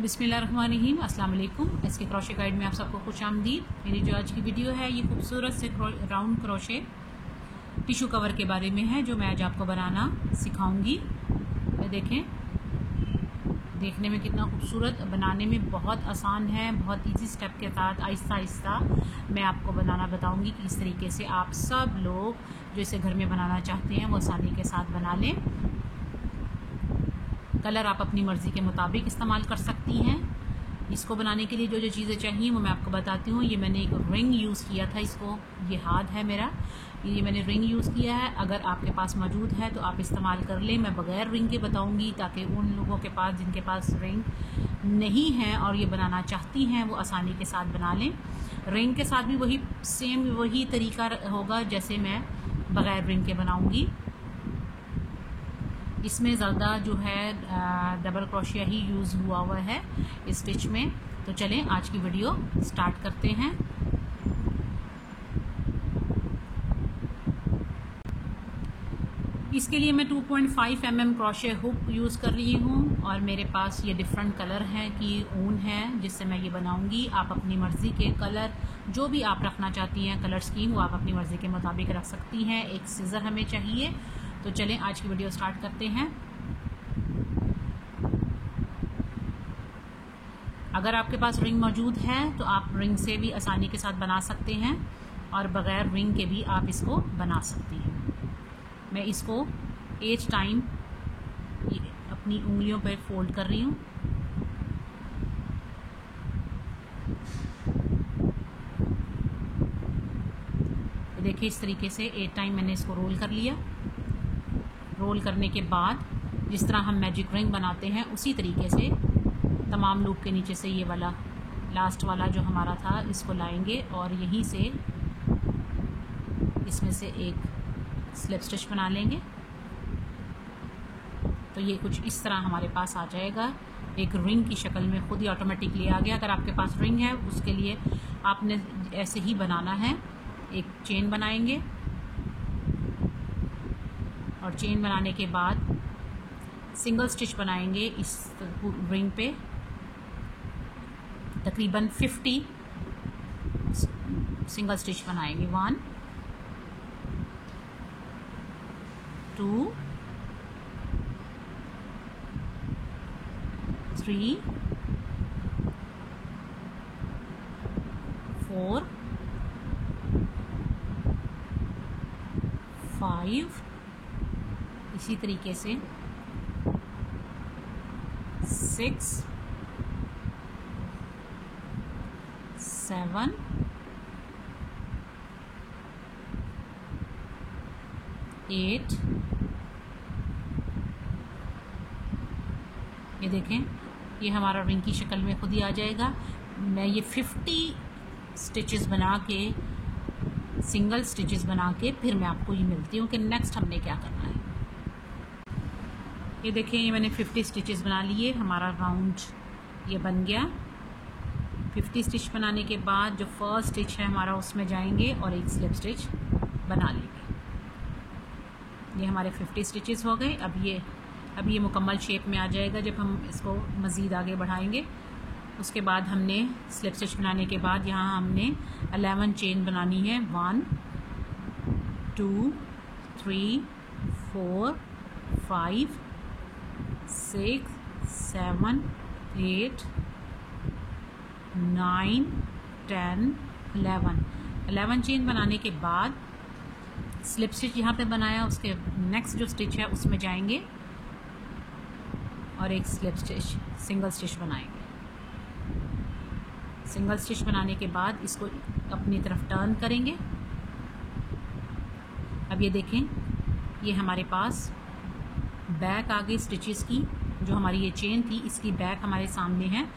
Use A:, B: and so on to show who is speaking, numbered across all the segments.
A: बिस्मिल्लाहिर्रहमानिर्रहीम, अस्सलाम वालेकुम। एसके क्रोशे गाइड में आप सबको खुशामदीद। मेरी जो आज की वीडियो है ये खूबसूरत से राउंड क्रोशे टिशू कवर के बारे में है, जो मैं आज आपको बनाना सिखाऊंगी। ये देखें, देखने में कितना खूबसूरत, बनाने में बहुत आसान है। बहुत इजी स्टेप के साथ आहिस्ता आहिस्ता मैं आपको बनाना बताऊंगी कि इस तरीके से आप सब लोग जो इसे घर में बनाना चाहते हैं वो आसानी के साथ बना लें। कलर आप अपनी मर्ज़ी के मुताबिक इस्तेमाल कर सकती हैं। इसको बनाने के लिए जो जो चीज़ें चाहिए वो मैं आपको बताती हूँ। ये मैंने एक रिंग यूज़ किया था, इसको ये हाथ है मेरा, ये मैंने रिंग यूज़ किया है। अगर आपके पास मौजूद है तो आप इस्तेमाल कर लें। मैं बग़ैर रिंग के बताऊँगी ताकि उन लोगों के पास जिनके पास रिंग नहीं है और ये बनाना चाहती हैं वो आसानी के साथ बना लें। रिंग के साथ भी वही तरीका होगा जैसे मैं बग़ैर रिंग के बनाऊँगी। इसमें ज़्यादा जो है डबल क्रोशिया ही यूज़ हुआ है इस स्टिच में। तो चलें आज की वीडियो स्टार्ट करते हैं। इसके लिए मैं 2.5 mm क्रोशे हुक यूज़ कर रही हूँ और मेरे पास ये डिफरेंट कलर हैं कि ऊन है जिससे मैं ये बनाऊँगी। आप अपनी मर्ज़ी के कलर जो भी आप रखना चाहती हैं कलर स्कीम वो आप अपनी मर्ज़ी के मुताबिक रख सकती हैं। एक सीज़र हमें चाहिए। तो चलें आज की वीडियो स्टार्ट करते हैं। अगर आपके पास रिंग मौजूद है तो आप रिंग से भी आसानी के साथ बना सकते हैं और बग़ैर रिंग के भी आप इसको बना सकती हैं। मैं इसको 8 टाइम अपनी उंगलियों पर फोल्ड कर रही हूँ। देखिए इस तरीके से 8 टाइम मैंने इसको रोल कर लिया। रोल करने के बाद जिस तरह हम मैजिक रिंग बनाते हैं उसी तरीके से तमाम लूप के नीचे से ये वाला लास्ट वाला जो हमारा था इसको लाएंगे और यहीं से इसमें से एक स्लिप स्टिच बना लेंगे। तो ये कुछ इस तरह हमारे पास आ जाएगा, एक रिंग की शक्ल में खुद ही ऑटोमेटिकली आ गया। अगर आपके पास रिंग है उसके लिए आपने ऐसे ही बनाना है। एक चेन बनाएंगे और चेन बनाने के बाद सिंगल स्टिच बनाएंगे इस रिंग पे। तकरीबन 50 सिंगल स्टिच बनाएंगे। 1 2 3 4 5 इसी तरीके से 6 7 8 ये देखें, ये हमारा रिंग की शक्ल में खुद ही आ जाएगा। मैं ये 50 स्टिचेस बना के, सिंगल स्टिचेस बना के फिर मैं आपको ये मिलती हूँ कि नेक्स्ट हमने क्या करना है। ये देखें, ये मैंने 50 स्टिचेस बना लिए, हमारा राउंड ये बन गया। 50 स्टिच बनाने के बाद जो फर्स्ट स्टिच है हमारा उसमें जाएंगे और एक स्लिप स्टिच बना लेंगे। ये हमारे 50 स्टिचेस हो गए। अब ये मुकम्मल शेप में आ जाएगा जब हम इसको मज़ीद आगे बढ़ाएंगे। उसके बाद हमने स्लिप स्टिच बनाने के बाद यहाँ हमने 11 चेन बनानी है। 1 2 3 4 5 6 7 8 9 10 11 चेन बनाने के बाद स्लिप स्टिच यहाँ पे बनाया, उसके नेक्स्ट जो स्टिच है उसमें जाएंगे और एक स्लिप स्टिच सिंगल स्टिच बनाएंगे। सिंगल स्टिच बनाने के बाद इसको अपनी तरफ टर्न करेंगे। अब ये देखें, ये हमारे पास बैक आ गई स्टिचेस की। जो हमारी ये चेन थी इसकी बैक हमारे सामने है।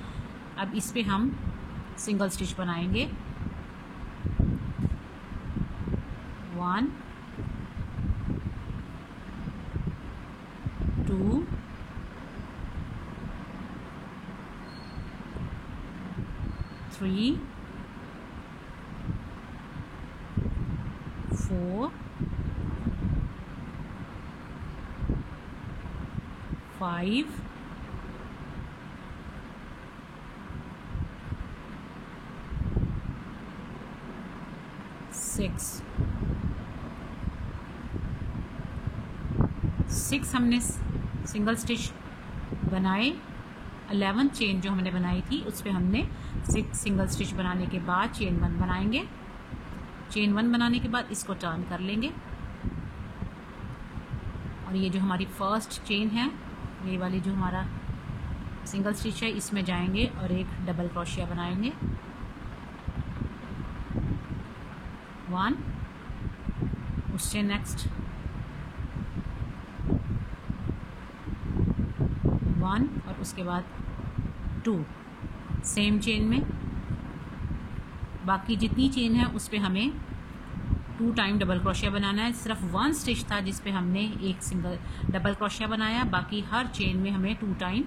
A: अब इस पे हम सिंगल स्टिच बनाएंगे। 1 2 3 4 5 6 हमने सिंगल स्टिच बनाए। 11 चेन जो हमने बनाई थी उस पर हमने 6 सिंगल स्टिच बनाने के बाद चेन 1 बनाएंगे। चेन 1 बनाने के बाद इसको टर्न कर लेंगे और ये जो हमारी फर्स्ट चेन है, ये वाली जो हमारा सिंगल स्टिच है, इसमें जाएंगे और एक डबल क्रोशिया बनाएंगे। 1, उससे नेक्स्ट 1 और उसके बाद 2 सेम चेन में। बाकी जितनी चेन है उस पे हमें 2 टाइम डबल क्रोशिया बनाना है। सिर्फ 1 स्टिच था जिस पे हमने एक सिंगल डबल क्रोशिया बनाया, बाकी हर चेन में हमें 2 टाइम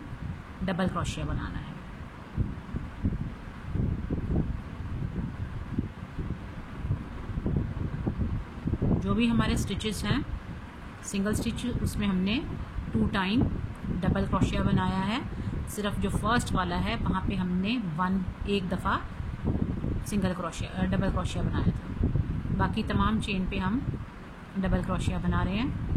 A: डबल क्रोशिया बनाना है। जो भी हमारे स्टिचेस हैं सिंगल स्टिच, उसमें हमने 2 टाइम डबल क्रोशिया बनाया है। सिर्फ जो फर्स्ट वाला है वहाँ पे हमने एक दफ़ा डबल क्रोशिया बनाया था। बाकी तमाम चेन पे हम डबल क्रोशिया बना रहे हैं।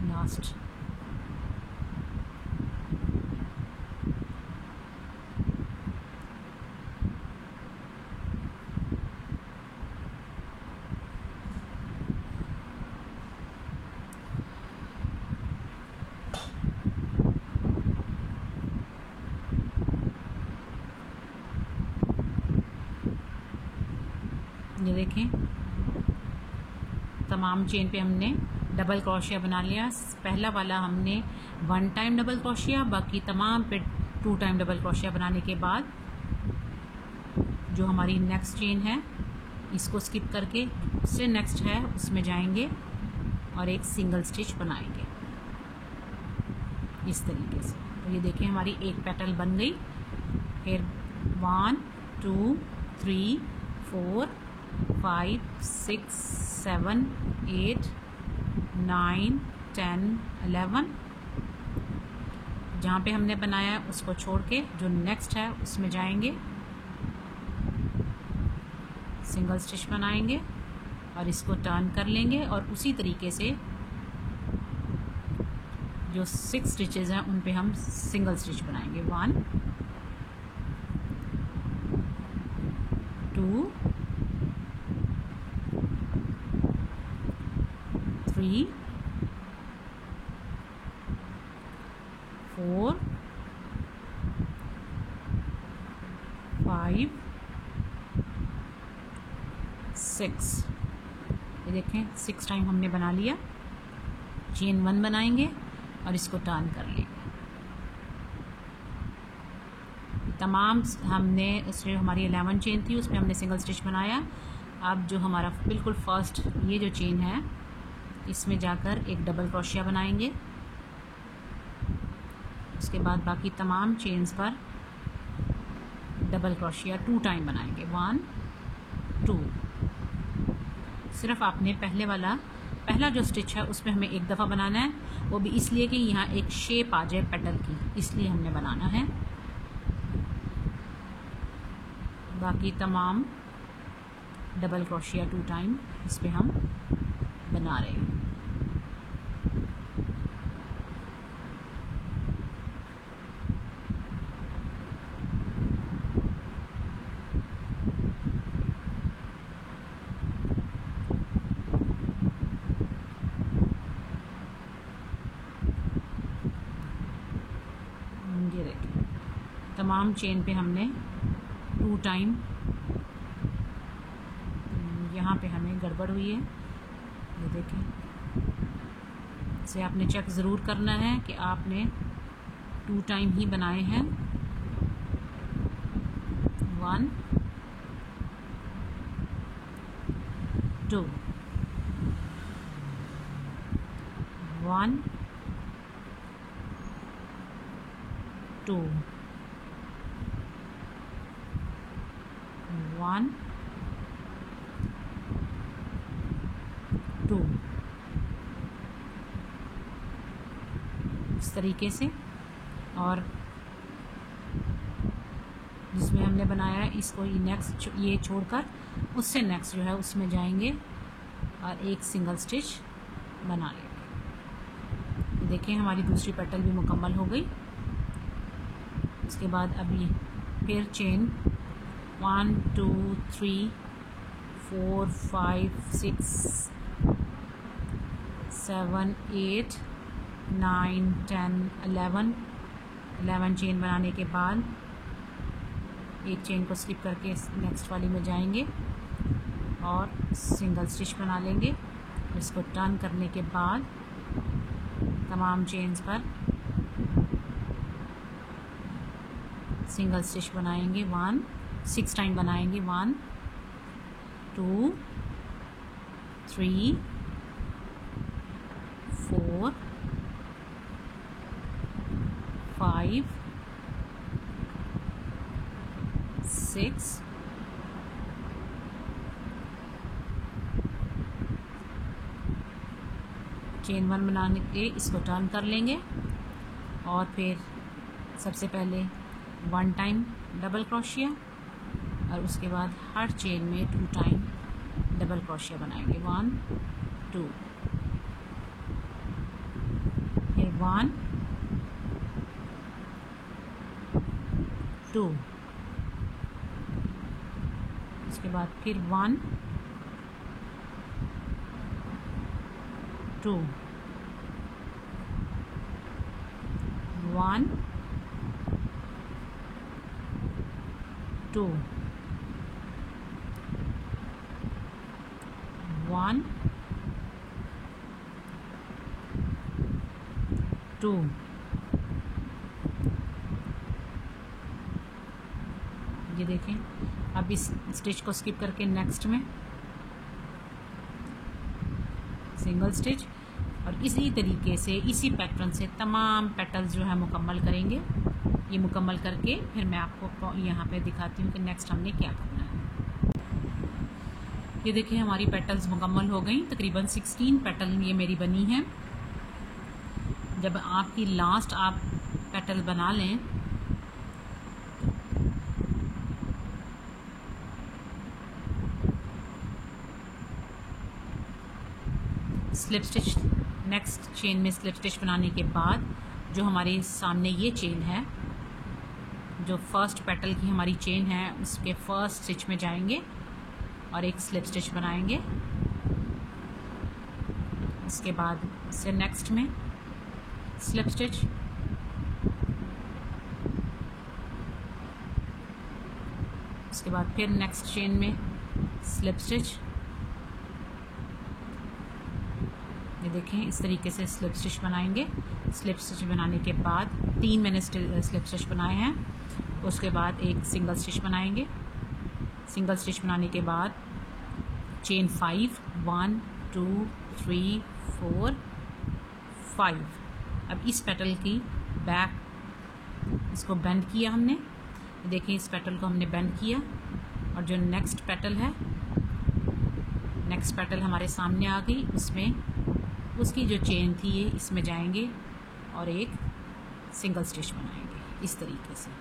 A: लास्ट ये देखें, तमाम चेन पे हमने डबल क्रोशिया बना लिया। पहला वाला हमने 1 टाइम डबल क्रोशिया, बाकी तमाम पे 2 टाइम डबल क्रोशिया बनाने के बाद जो हमारी नेक्स्ट चेन है इसको स्किप करके उससे नेक्स्ट है उसमें जाएंगे और एक सिंगल स्टिच बनाएंगे इस तरीके से। तो ये देखें हमारी एक पेटल बन गई। फिर 1 2 3 4 5 6 7 8 9 10 11। जहाँ पे हमने बनाया है उसको छोड़ के जो नेक्स्ट है उसमें जाएंगे, सिंगल स्टिच बनाएंगे और इसको टर्न कर लेंगे और उसी तरीके से जो 6 स्टिचेस हैं उन पे हम सिंगल स्टिच बनाएंगे। 1 2 3 4 5 6। ये देखें 6 टाइम हमने बना लिया। चेन 1 बनाएंगे और इसको टर्न कर लेंगे। तमाम हमने उसमें हमारी 11 चेन थी उसमें हमने सिंगल स्टिच बनाया। अब जो हमारा बिल्कुल फर्स्ट ये जो चेन है इसमें जाकर एक डबल क्रोशिया बनाएंगे। उसके बाद बाकी तमाम चेन्स पर डबल क्रोशिया 2 टाइम बनाएंगे। 1 2। सिर्फ आपने पहला जो स्टिच है उसमें हमें एक दफ़ा बनाना है, वो भी इसलिए कि यहाँ एक शेप आ जाए पेटल की, इसलिए हमने बनाना है। बाकी तमाम डबल क्रोशिया 2 टाइम इस पे हम बना रहे हैं। ये देखिए तमाम चेन पे हमने 2 टाइम, यहाँ पे हमें गड़बड़ हुई है, ये देखें। इसे आपने चेक ज़रूर करना है कि आपने 2 टाइम ही बनाए हैं। 1 2 1 2 1 2 इस तरीके से। और जिसमें हमने बनाया है इसको ये नेक्स्ट ये छोड़कर उससे नेक्स्ट जो है उसमें जाएंगे और एक सिंगल स्टिच बना लेंगे। देखिए हमारी दूसरी पेटल भी मुकम्मल हो गई। उसके बाद अभी फिर चेन 1 2 3 4 5 6 7 8 9 10 11 चेन बनाने के बाद एक चेन को स्किप करके नेक्स्ट वाली में जाएंगे और सिंगल स्टिच बना लेंगे। इसको टर्न करने के बाद तमाम चेन्स पर सिंगल स्टिच बनाएंगे। 6 टाइम बनाएंगे। 1 2 3 4 5 6 चेन 1 बनाने के इसको टर्न कर लेंगे और फिर सबसे पहले 1 टाइम डबल क्रोशिया और उसके बाद हर चेन में 2 टाइम डबल क्रोशिया बनाएंगे। 1 2 फिर 1 2 उसके बाद फिर 1 2 1 2 1 2 ये देखें। अब इस स्टिच को स्किप करके नेक्स्ट में सिंगल स्टिच और इसी तरीके से इसी पैटर्न से तमाम पेटल्स जो है मुकम्मल करेंगे। ये मुकम्मल करके फिर मैं आपको यहाँ पे दिखाती हूँ कि नेक्स्ट हमने क्या करना है। ये देखिए हमारी पेटल्स मुकम्मल हो गई। तकरीबन 16 पेटल ये मेरी बनी हैं। जब आपकी लास्ट आप पेटल बना लें स्लिप स्टिच नेक्स्ट चेन में स्लिप स्टिच बनाने के बाद जो हमारे सामने ये चेन है, जो फर्स्ट पेटल की हमारी चेन है, उसके फर्स्ट स्टिच में जाएंगे और एक स्लिप स्टिच बनाएंगे। उसके बाद से नेक्स्ट में स्लिप स्टिच, उसके बाद फिर नेक्स्ट चेन में स्लिप स्टिच। ये देखें इस तरीके से स्लिप स्टिच बनाएंगे। स्लिप स्टिच बनाने के बाद 3 मैंने स्लिप स्टिच बनाए हैं। उसके बाद एक सिंगल स्टिच बनाएंगे। सिंगल स्टिच बनाने के बाद चेन 5 1 2 3 4 5। अब इस पेटल की बैक इसको बेंड किया हमने। देखिए इस पेटल को हमने बेंड किया और जो नेक्स्ट पेटल है, नेक्स्ट पेटल हमारे सामने आ गई। उसमें उसकी जो चेन थी ये इसमें जाएंगे और एक सिंगल स्टिच बनाएंगे इस तरीके से।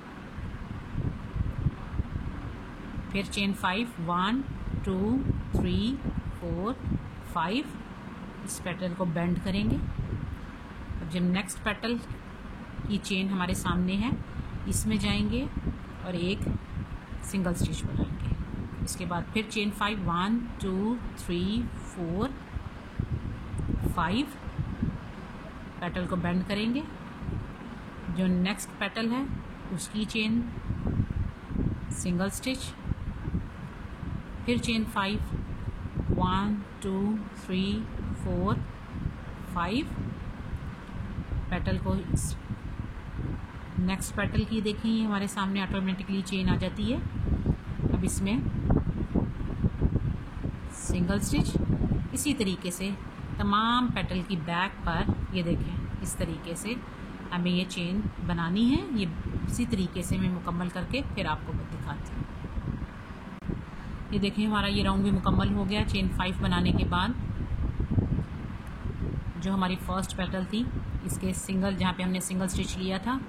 A: फिर चेन 5 1 2 3 4 5 इस पेटल को बेंड करेंगे। अब जब नेक्स्ट पेटल की चेन हमारे सामने है इसमें जाएंगे और एक सिंगल स्टिच बनाएंगे। इसके बाद फिर चेन 5 1 2 3 4 5 पेटल को बेंड करेंगे। जो नेक्स्ट पेटल है उसकी चेन सिंगल स्टिच, फिर चेन 5 1 2 3 4 5 पेटल को नेक्स्ट पेटल की देखें ये हमारे सामने ऑटोमेटिकली चेन आ जाती है। अब इसमें सिंगल स्टिच। इसी तरीके से तमाम पेटल की बैक पर ये देखें इस तरीके से हमें ये चेन बनानी है। ये इसी तरीके से मैं मुकम्मल करके फिर आपको दिखाती हूँ। ये देखिए हमारा ये राउंड भी मुकम्मल हो गया। चेन 5 बनाने के बाद जो हमारी फर्स्ट पेटल थी इसके सिंगल, जहाँ पे हमने सिंगल स्टिच लिया था,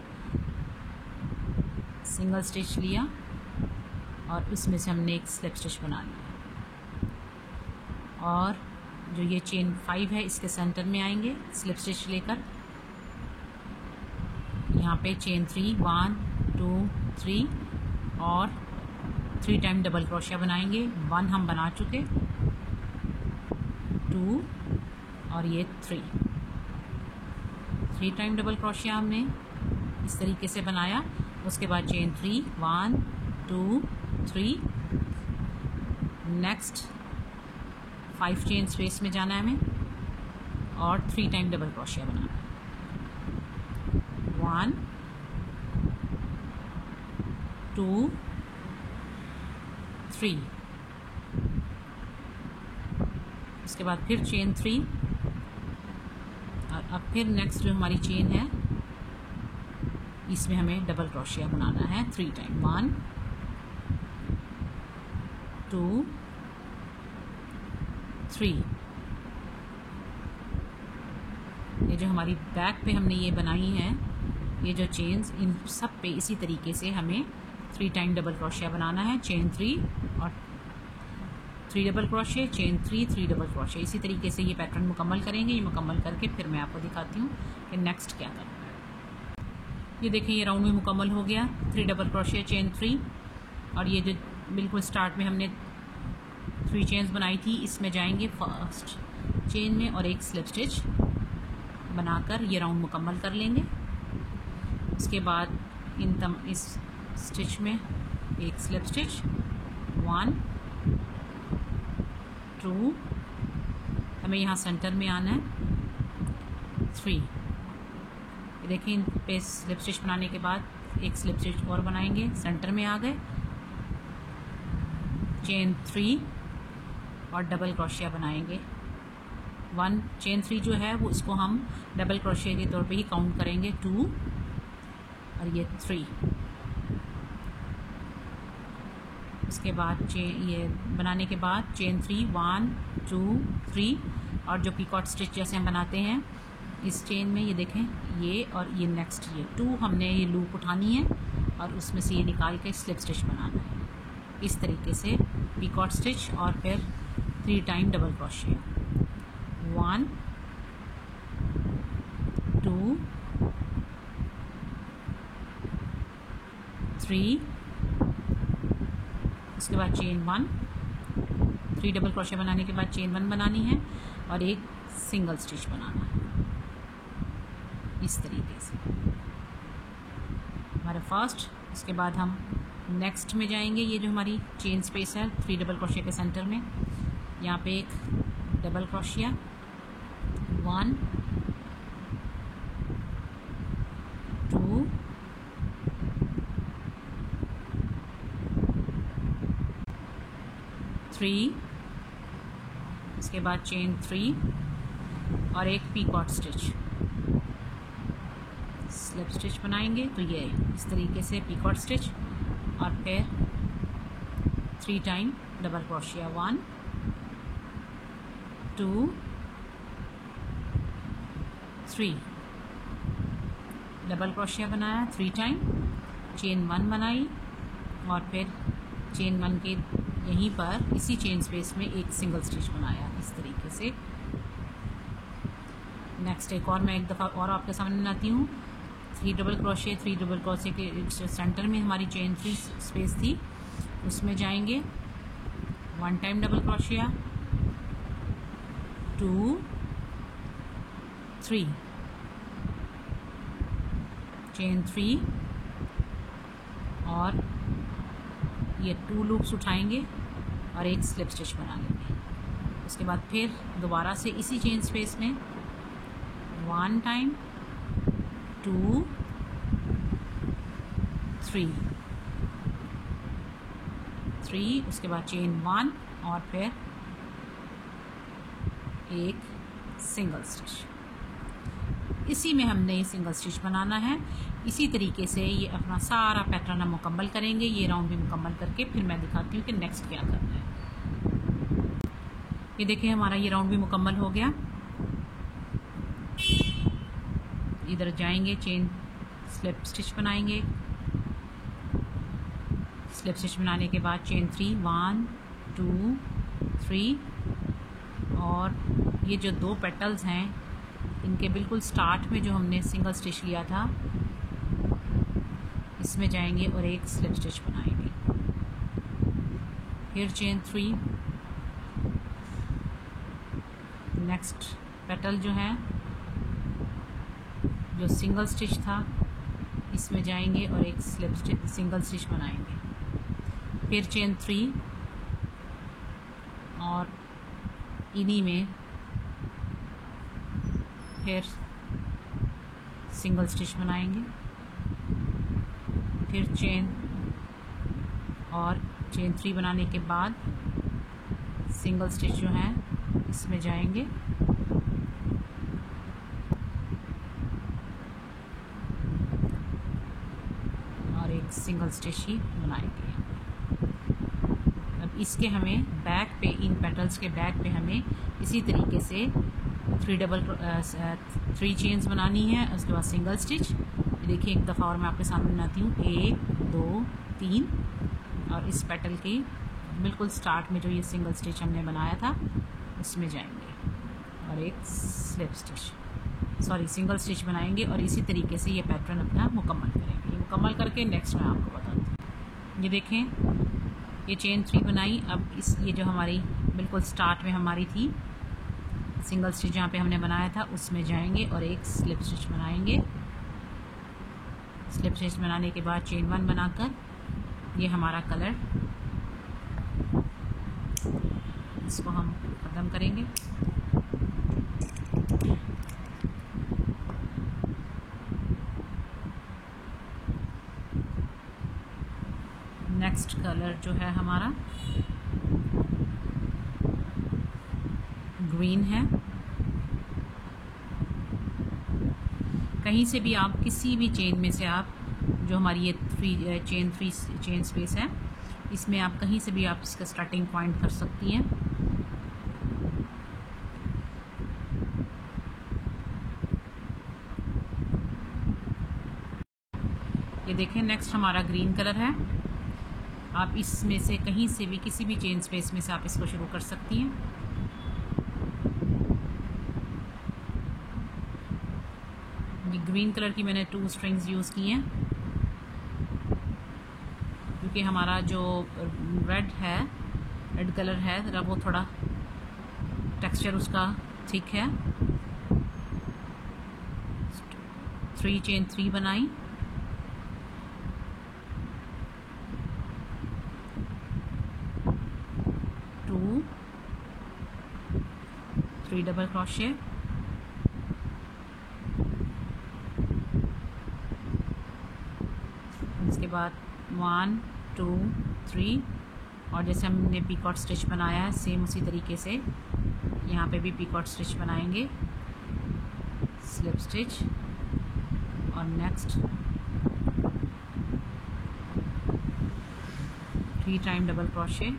A: सिंगल स्टिच लिया और इसमें से हमने एक स्लिप स्टिच बना लिया और जो ये चेन 5 है इसके सेंटर में आएंगे स्लिप स्टिच लेकर। यहाँ पे चेन 3 1 2 3 और 3 टाइम डबल क्रोशिया बनाएंगे। 1 हम बना चुके, 2 और ये 3 टाइम डबल क्रोशिया हमने इस तरीके से बनाया। उसके बाद चेन 3 1 2 3, नेक्स्ट 5 चेन स्पेस में जाना है हमें और 3 टाइम डबल क्रोशिया बनाना है। 1 2 3, उसके बाद फिर चेन 3 और अब फिर नेक्स्ट जो हमारी चेन है इसमें हमें डबल क्रोशिया बनाना है 3 टाइम। 1 2 3। ये जो हमारी बैक पे हमने ये बनाई है, ये जो चेन्स, इन सब पे इसी तरीके से हमें 3 टाइम डबल क्रोशिया बनाना है। चेन 3 और 3 double crochet, chain 3 3 double crochet, इसी तरीके से ये पैटर्न मुकम्मल करेंगे। ये मुकम्मल करके फिर मैं आपको दिखाती हूँ कि नेक्स्ट क्या करना है। ये देखिए ये राउंड में मुकम्मल हो गया। 3 डबल क्रोशिया, चेन 3 और ये जो बिल्कुल स्टार्ट में हमने 3 चेन्स बनाई थी इसमें जाएंगे फर्स्ट चेन में और एक स्लिप स्टिच बनाकर ये राउंड मुकम्मल कर लेंगे। उसके बाद इस स्टिच में एक स्लिप स्टिच, 1 2, हमें यहाँ सेंटर में आना है 3। देखिए इन पे स्लिप स्टिच बनाने के बाद एक स्लिप स्टिच और बनाएंगे, सेंटर में आ गए, चेन 3 और डबल क्रोशिया बनाएंगे। 1 चेन 3 जो है वो इसको हम डबल क्रोशिया के तौर पे ही काउंट करेंगे, 2 और ये 3। उसके बाद ये बनाने के बाद चेन 3 1 2 3 और जो पिकॉट स्टिच जैसे हम बनाते हैं इस चेन में, ये देखें ये और ये नेक्स्ट ये 2 हमने ये लूप उठानी है और उसमें से ये निकाल के स्लिप स्टिच बनाना है। इस तरीके से पिकॉट स्टिच और फिर 3 टाइम डबल क्रोशिया, 1 2 3, उसके बाद चेन 1, 3 डबल क्रोशिया बनाने के बाद चेन 1 बनानी है और एक सिंगल स्टिच बनाना है। इस तरीके से हमारा फर्स्ट। उसके बाद हम नेक्स्ट में जाएंगे। ये जो हमारी चेन स्पेस है 3 डबल क्रोशिया के सेंटर में, यहाँ पे एक डबल क्रोशिया, 1 2 3, इसके बाद चेन 3 और एक पिकॉट स्टिच, स्लिप स्टिच बनाएंगे। तो ये इस तरीके से पिकॉट स्टिच और फिर 3 time double crochet, 1 2 3, double crochet बनाया 3 टाइम, चेन 1 बनाई और फिर चेन 1 के यहीं पर इसी चेन स्पेस में एक सिंगल स्टिच बनाया। इस तरीके से नेक्स्ट एक और मैं एक दफ़ा और आपके सामने बनाती हूँ। 3 डबल क्रोशिया, 3 डबल क्रोशिया के सेंटर में हमारी चेन 3 स्पेस थी, उसमें जाएंगे 1 टाइम डबल क्रोशिया, 2 3, चेन 3 और ये 2 लूप्स उठाएंगे और एक स्लिप स्टिच बना लेंगे। उसके बाद फिर दोबारा से इसी चेन स्पेस में 1 टाइम, 2 3, उसके बाद चेन 1 और फिर एक सिंगल स्टिच। इसी में हमने ये सिंगल स्टिच बनाना है। इसी तरीके से ये अपना सारा पैटर्न हम मुकम्मल करेंगे। ये राउंड भी मुकम्मल करके फिर मैं दिखाती हूँ कि नेक्स्ट क्या करना है। ये देखिए हमारा ये राउंड भी मुकम्मल हो गया। इधर जाएंगे, चेन स्लिप स्टिच बनाएंगे। स्लिप स्टिच बनाने के बाद चेन 3, 1 2 3, और ये जो 2 पेटल्स हैं इनके बिल्कुल स्टार्ट में जो हमने सिंगल स्टिच लिया था इसमें जाएंगे और एक स्लिप स्टिच बनाएंगे। फिर चेन 3, नेक्स्ट पेटल जो है जो सिंगल स्टिच था इसमें जाएंगे और एक स्लिप स्टिच सिंगल स्टिच बनाएंगे। फिर चेन 3 और इन्हीं में फिर सिंगल स्टिच बनाएंगे। फिर चेन 3 बनाने के बाद सिंगल स्टिच जो है इसमें जाएंगे और एक सिंगल स्टिच ही बनाएंगे। अब इसके हमें बैक पे, इन पेटल्स के बैक पे हमें इसी तरीके से 3 चेन्स बनानी है। उसके बाद सिंगल स्टिच। देखिए एक दफ़ा और मैं आपके सामने बनाती हूँ, 1 2 3, और इस पेटल के बिल्कुल स्टार्ट में जो ये सिंगल स्टिच हमने बनाया था उसमें जाएंगे और एक slip stitch, sorry single stitch बनाएंगे और इसी तरीके से ये पैटर्न अपना मुकम्मल करेंगे। ये मुकम्मल करके नेक्स्ट मैं आपको बताती हूँ। ये देखें ये चेन 3 बनाई। अब ये जो हमारी बिल्कुल स्टार्ट में हमारी थी सिंगल स्टिच जहाँ पे हमने बनाया था उसमें जाएंगे और एक स्लिप स्टिच बनाएंगे। स्लिप स्टिच बनाने के बाद चेन 1 बनाकर ये हमारा कलर, इसको हम ख़त्म करेंगे। नेक्स्ट कलर जो है हमारा ग्रीन है। कहीं से भी आप किसी भी चेन में से आप जो हमारी ये चेन स्पेस है इसमें आप कहीं से भी आप इसका स्टार्टिंग पॉइंट कर सकती हैं। ये देखें नेक्स्ट हमारा ग्रीन कलर है। आप इसमें से कहीं से भी किसी भी चेन स्पेस में से आप इसको शुरू कर सकती हैं। ये ग्रीन कलर की मैंने 2 स्ट्रिंग्स यूज़ की हैं क्योंकि हमारा जो रेड कलर है ज़रा वो थोड़ा टेक्सचर उसका थिक है। 3 चेन 3 बनाई, डबल क्रोशे, इसके बाद 1 2 3, और जैसे हमने पीकॉट स्टिच बनाया है सेम उसी तरीके से यहाँ पे भी पीकॉट स्टिच बनाएंगे, स्लिप स्टिच और नेक्स्ट 3 टाइम डबल क्रोशे,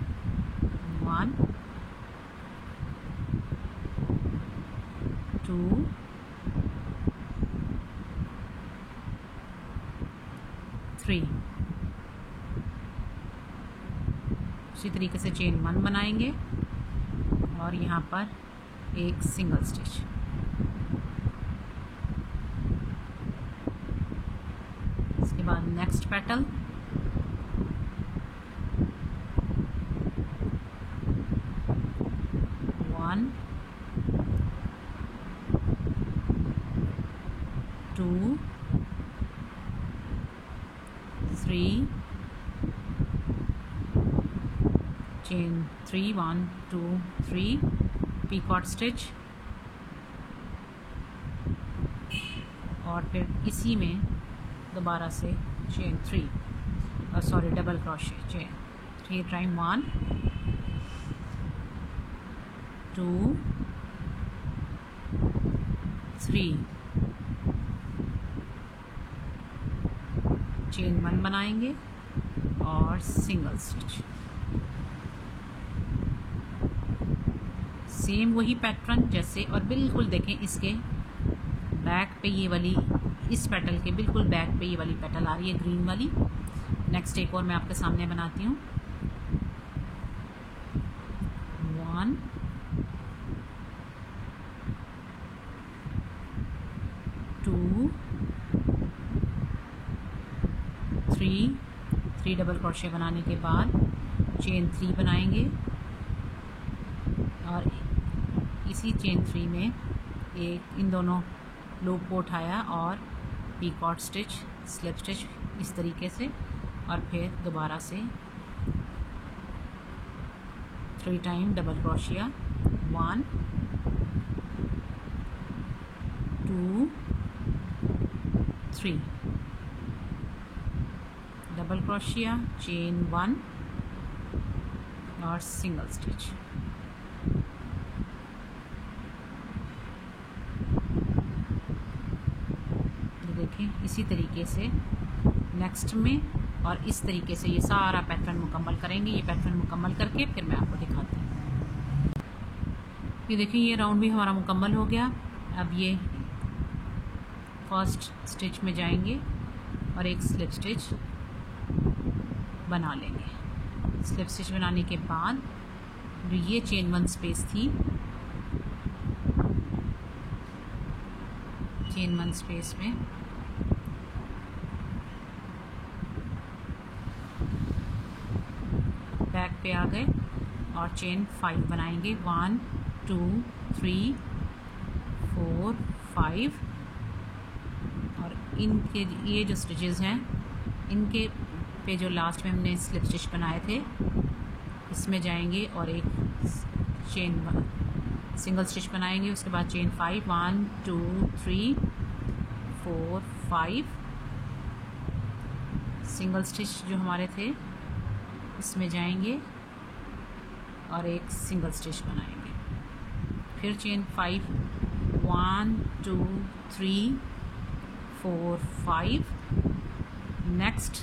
A: 1 2 3। इसी तरीके से चेन 1 बनाएंगे और यहाँ पर एक सिंगल स्टिच। इसके बाद next petal, one 2 3 chain 3 1 2 3 picot stitch, और फिर इसी में दोबारा से chain 3 sorry double crochet, chain 3 time 1 2 3 chain 1 बनाएंगे और सिंगल स्टिच, सेम वही पैटर्न जैसे, और बिल्कुल देखें इसके बैक पे ये वाली, इस पेटल के बिल्कुल बैक पे ये वाली पेटल आ रही है ग्रीन वाली। नेक्स्ट एक और मैं आपके सामने बनाती हूँ। 1 2 3 डबल क्रोशे बनाने के बाद चेन 3 बनाएंगे और इसी चेन 3 में एक इन दोनों लूप को उठाया और पीकॉट स्टिच, स्लिप स्टिच इस तरीके से, और फिर दोबारा से 3 time double crochet, 1 2 3 double crochet, chain 1 और सिंगल स्टिच। देखें इसी तरीके से नेक्स्ट में, और इस तरीके से ये सारा पैटर्न मुकम्मल करेंगे। ये पैटर्न मुकम्मल करके फिर मैं आपको दिखाती हूँ। ये देखिए ये राउंड भी हमारा मुकम्मल हो गया। अब ये फर्स्ट स्टिच में जाएंगे और एक स्लिप स्टिच बना लेंगे। स्लिप स्टिच बनाने के बाद जो ये चेन 1 स्पेस थी, चेन 1 स्पेस में बैक पे आ गए और चेन 5 बनाएंगे। 1 2 3 4 5 और इनके ये जो स्टिचेस हैं इनके पे जो लास्ट में हमने स्लिप स्टिच बनाए थे इसमें जाएंगे और एक चेन सिंगल स्टिच बनाएंगे। उसके बाद चेन 5, 1 2 3 4 5 सिंगल स्टिच जो हमारे थे इसमें जाएंगे और एक सिंगल स्टिच बनाएंगे। फिर चेन 5, 1 2 3 4 5 नेक्स्ट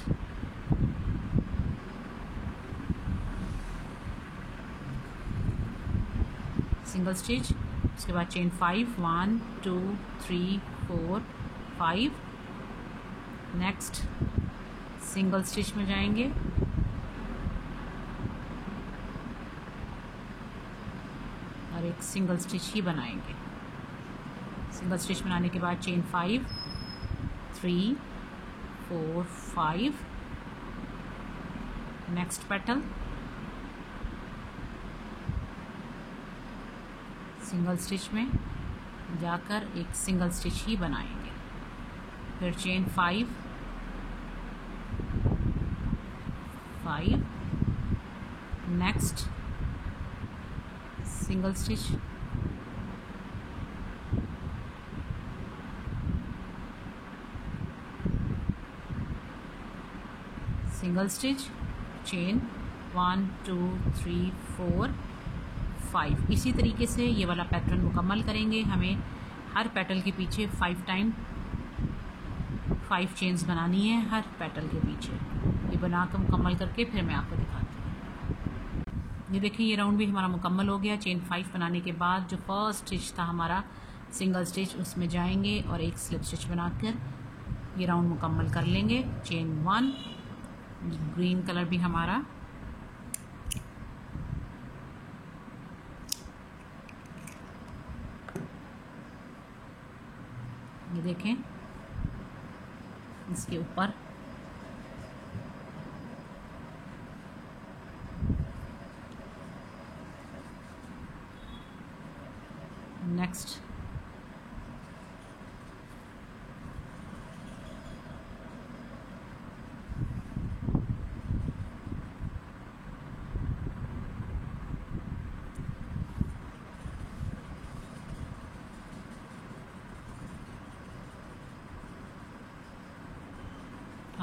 A: सिंगल स्टिच, उसके बाद चेन 5, 1 2 3 4 5 नेक्स्ट सिंगल स्टिच में जाएंगे और एक सिंगल स्टिच ही बनाएंगे। सिंगल स्टिच बनाने के बाद chain 5 3 4 5 next petal single stitch में जाकर एक सिंगल स्टिच ही बनाएंगे। फिर chain 5 5 next single stitch, single stitch, chain 1 2 3 4 5। इसी तरीके से ये वाला पैटर्न मुकम्मल करेंगे। हमें हर पेटल के पीछे 5 टाइम 5 चेन्स बनानी है हर पेटल के पीछे। ये बना कर मुकम्मल करके फिर मैं आपको दिखाती हूँ। ये देखिए ये राउंड भी हमारा मुकम्मल हो गया। चेन 5 बनाने के बाद जो फर्स्ट स्टिच था हमारा सिंगल स्टिच उसमें जाएंगे और एक स्लिप स्टिच बनाकर ये राउंड मुकम्मल कर लेंगे। चेन 1, ग्रीन कलर भी हमारा ये देखें इसके ऊपर नेक्स्ट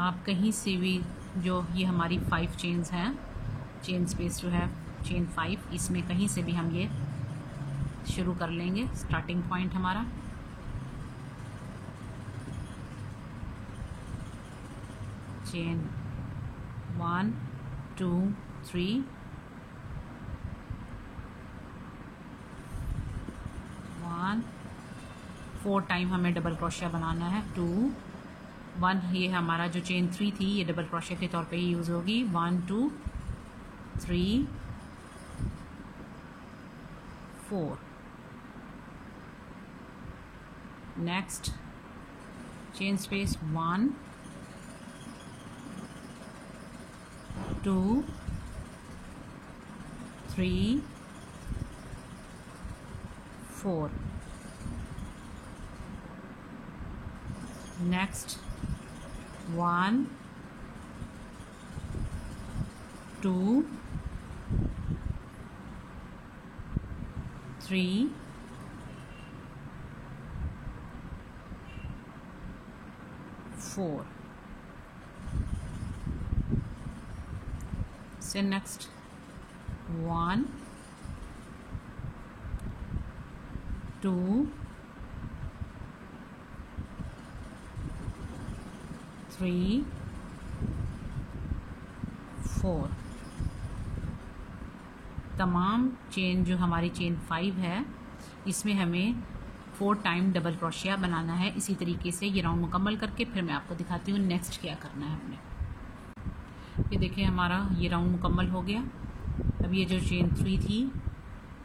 A: आप कहीं से भी जो ये हमारी 5 चेन्स हैं, चेन स्पेस जो है चेन 5, इसमें कहीं से भी हम ये शुरू कर लेंगे। स्टार्टिंग पॉइंट हमारा चेन 1 2 3 1 4 टाइम हमें डबल क्रोशिया बनाना है, 2 1 ये हमारा जो चेन 3 थी ये डबल क्रोशिया के तौर पे ही यूज़ होगी, 1 2 3 4। Next chain space 1 2 3 4। नेक्स्ट 1 2 3 4। से नेक्स्ट 1 2 3 4। तमाम चेन जो हमारी चेन 5 है इसमें हमें 4 टाइम डबल क्रोशिया बनाना है। इसी तरीके से ये राउंड मुकम्मल करके फिर मैं आपको दिखाती हूँ नेक्स्ट क्या करना है हमने। ये देखिए हमारा ये राउंड मुकम्मल हो गया। अब ये जो चेन 3 थी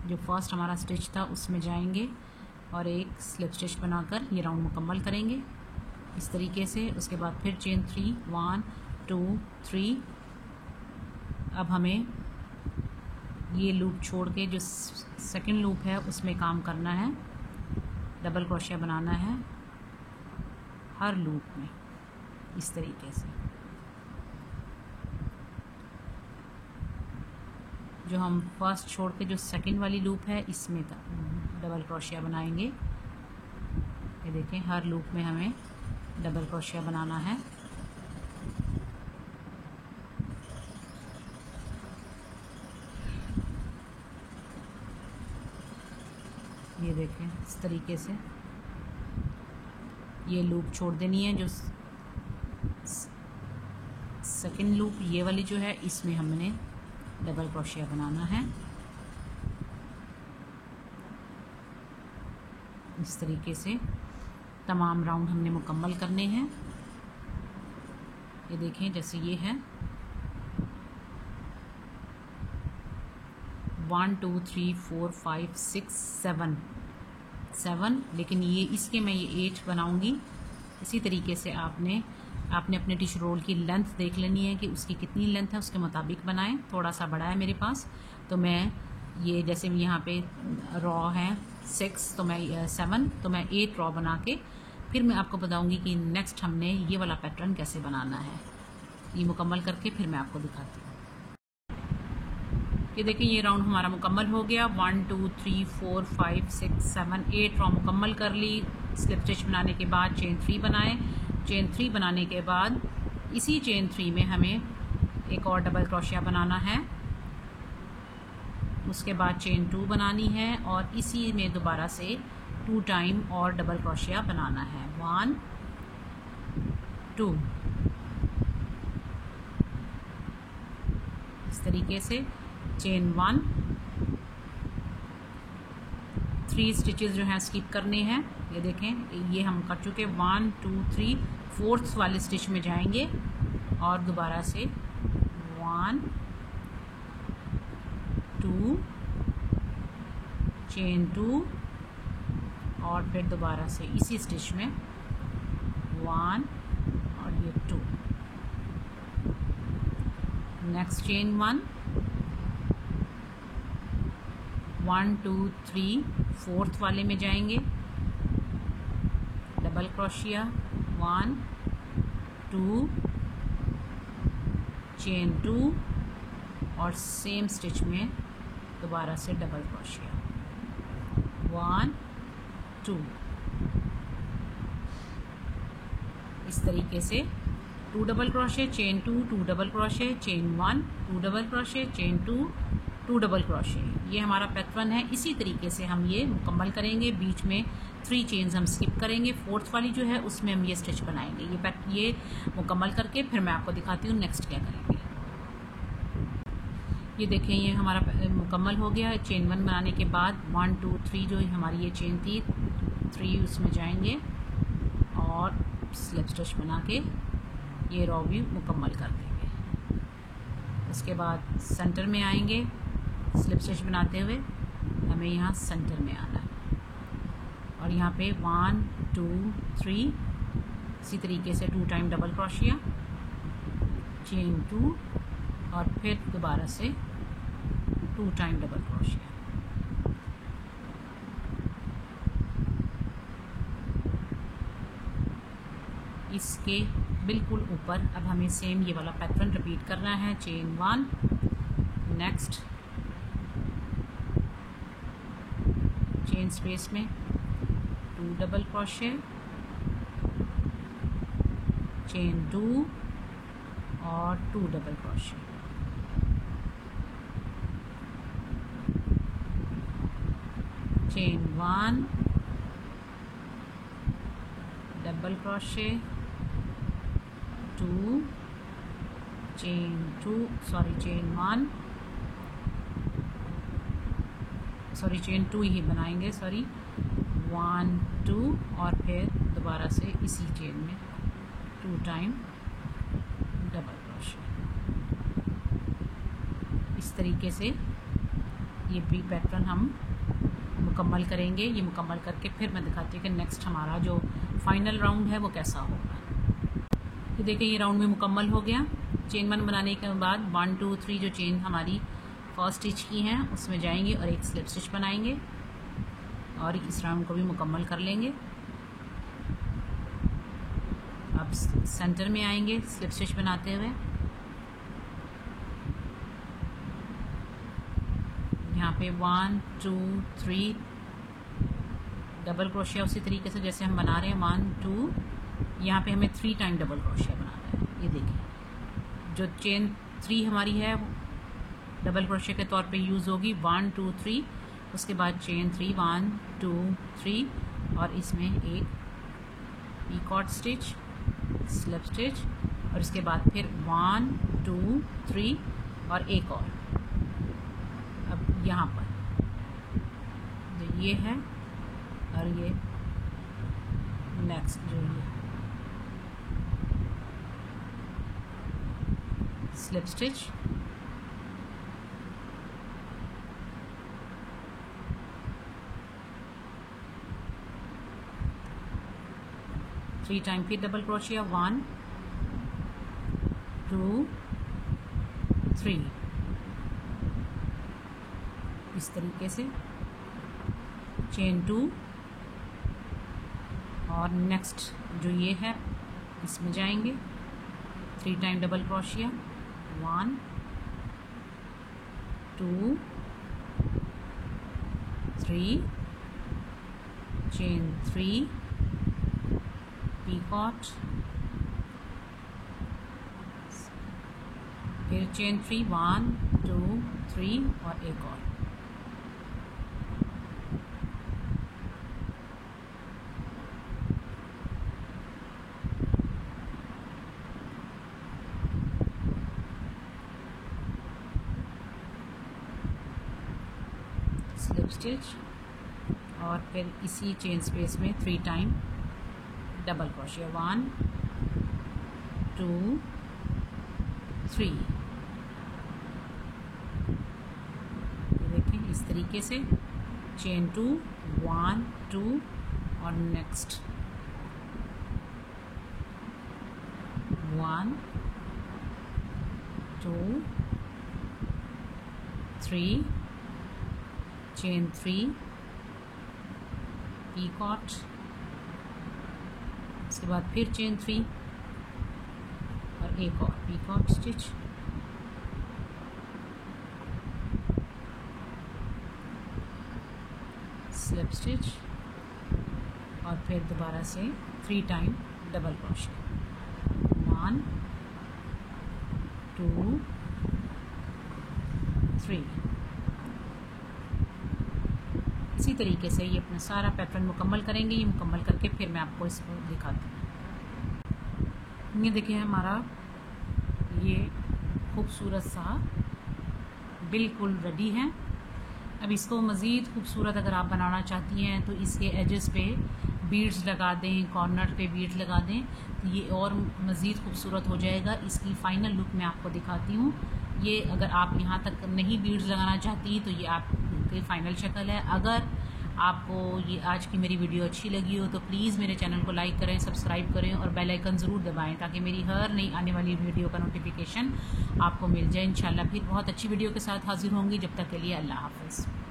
A: जो फर्स्ट हमारा स्टिच था उसमें जाएंगे और एक स्लिप स्टिच बनाकर ये राउंड मुकम्मल करेंगे इस तरीके से। उसके बाद फिर चेन 3 1 2 3। अब हमें ये लूप छोड़ के जो सेकंड लूप है उसमें काम करना है, डबल क्रोशिया बनाना है हर लूप में इस तरीके से। जो हम फर्स्ट छोड़ के जो सेकंड वाली लूप है इसमें डबल क्रोशिया बनाएंगे। ये देखें हर लूप में हमें डबल क्रोशिया बनाना है। ये देखें इस तरीके से ये लूप छोड़ देनी है। जो सेकंड लूप ये वाली जो है इसमें हमने डबल क्रोशिया बनाना है इस तरीके से। तमाम राउंड हमने मुकम्मल करने हैं। ये देखें जैसे ये है 1 2 3 4 5 6 7, लेकिन ये इसके मैं ये 8 बनाऊंगी। इसी तरीके से आपने अपने टिश्यू रोल की लेंथ देख लेनी है कि उसकी कितनी लेंथ है, उसके मुताबिक बनाएं। थोड़ा सा बड़ा है मेरे पास तो मैं ये जैसे यहाँ पे रॉ है 6 तो मैं 7 तो मैं 8 रॉ बना के फिर मैं आपको बताऊंगी कि नेक्स्ट हमने ये वाला पैटर्न कैसे बनाना है। ये मुकम्मल करके फिर मैं आपको दिखाती हूँ। ये देखिए ये राउंड हमारा मुकम्मल हो गया। 1 2 3 4 5 6 7 8 रॉ मुकम्मल कर ली। स्लिप स्टिच बनाने के बाद चेन 3 बनाए। चेन 3 बनाने के बाद इसी चेन 3 में हमें एक और डबल क्रोशिया बनाना है। उसके बाद चेन 2 बनानी है और इसी में दोबारा से 2 टाइम और डबल क्रोशिया बनाना है। 1 2 इस तरीके से चेन 1 3 स्टिचेस जो हैं स्किप करने हैं। ये देखें ये हम कर चुके 1 2 3 4th वाले स्टिच में जाएंगे और दोबारा से 1 2 चेन 2 और फिर दोबारा से इसी स्टिच में 1 और ये 2। नेक्स्ट चेन 1 1 2 3 4th वाले में जाएंगे, डबल क्रोशिया 1 2 चेन 2 और सेम स्टिच में दोबारा से डबल क्रोशिया 1 2। इस तरीके से 2 double crochet chain 2 2 double crochet chain 1 2 double crochet chain 2 2 double crochet. ये हमारा पैटर्न है। इसी तरीके से हम ये मुकम्मल करेंगे। बीच में 3 चेन्स हम स्किप करेंगे। 4th वाली जो है उसमें हम ये स्टिच बनाएंगे। ये मुकम्मल करके फिर मैं आपको दिखाती हूँ नेक्स्ट क्या करेंगे। ये देखें ये हमारा मुकम्मल हो गया है। चेन 1 बनाने के बाद 1 2 3 जो हमारी ये चेन थी 3 उसमें जाएंगे और स्लिप स्टिच बना के ये रो भी मुकम्मल कर देंगे। उसके बाद सेंटर में आएंगे, स्लिप स्टिच बनाते हुए हमें यहाँ सेंटर में आना है और यहाँ पे 1 2 3 इसी तरीके से 2 टाइम डबल क्रोशिया, चेन 2 और फिर दोबारा से 2 टाइम डबल क्रोशिया। इसके बिल्कुल ऊपर अब हमें सेम ये वाला पैटर्न रिपीट करना है। चेन 1, नेक्स्ट चेन स्पेस में 2 डबल क्रोशिया, चेन 2 और 2 double crochet, chain 1 double crochet, 2 chain 2 chain 1 chain 2 ही बनाएंगे 1 2 और फिर दोबारा से इसी चेन में 2 टाइम डबल क्रोशिया। इस तरीके से ये भी पैटर्न हम मुकम्मल करेंगे। ये मुकम्मल करके फिर मैं दिखाती हूँ कि नेक्स्ट हमारा जो फाइनल राउंड है वो कैसा होगा। तो देखिए ये राउंड भी मुकम्मल हो गया। चेन 1 बनाने के बाद 1 2 3 जो चेन हमारी फर्स्ट स्टिच की हैं उसमें जाएंगे और एक स्लिप स्टिच बनाएंगे और इस राउंड को भी मुकम्मल कर लेंगे। अब सेंटर में आएंगे स्लिप स्टिच बनाते हुए, यहाँ पे 1 2 3 डबल क्रोशिया उसी तरीके से जैसे हम बना रहे हैं 1 2, यहाँ पे हमें 3 टाइम डबल क्रोशिया बनाना है। ये देखिए जो चेन 3 हमारी है डबल क्रोशिया के तौर पे यूज़ होगी 1 2 3, उसके बाद चेन 3 1 2 3 और इसमें एक पीकॉट स्टिच, स्लिप स्टिच और इसके बाद फिर 1 2 3 और एक और। अब यहाँ पर जो ये है और ये नेक्स्ट जो ये स्लिप स्टिच, थ्री टाइम फिर डबल क्रोशिया 1 2 3 इस तरीके से चेन 2 और नेक्स्ट जो ये है इसमें जाएंगे 3 time double crochet 1 2 3 chain 3 picot, फिर चेन 3 1 2 3 और एक और। स्लिप स्टिच और फिर इसी चेन स्पेस में 3 टाइम डबल क्रोशिया 1 2 3। देखें इस तरीके से चेन 2 1 2 और नेक्स्ट 1 2 3 चेन 3 पीकॉट, इसके बाद फिर चेन 3 और एक और पीकॉट स्टिच, स्लिप स्टिच और फिर दोबारा से 3 टाइम डबल क्रोशिया 1 2 3। इसी तरीके से ये अपना सारा पैटर्न मुकम्मल करेंगे। ये मुकम्मल करके फिर मैं आपको इसको दिखाती हूँ। ये देखिए हमारा ये खूबसूरत सा बिल्कुल रेडी हैं। अब इसको मज़ीद खूबसूरत अगर आप बनाना चाहती हैं तो इसके एजेस पे बीड्स लगा दें, कॉर्नर पे बीड्स लगा दें, तो ये और मज़ीद खूबसूरत हो जाएगा। इसकी फ़ाइनल लुक मैं आपको दिखाती हूँ। ये अगर आप यहाँ तक नहीं बीड्स लगाना चाहती तो ये आपकी फ़ाइनल शक्ल है। अगर आपको ये आज की मेरी वीडियो अच्छी लगी हो तो प्लीज़ मेरे चैनल को लाइक करें, सब्सक्राइब करें और बेल आइकन ज़रूर दबाएं ताकि मेरी हर नई आने वाली वीडियो का नोटिफिकेशन आपको मिल जाए। इंशाल्लाह फिर बहुत अच्छी वीडियो के साथ हाजिर होंगी। जब तक के लिए अल्लाह हाफ़िज़।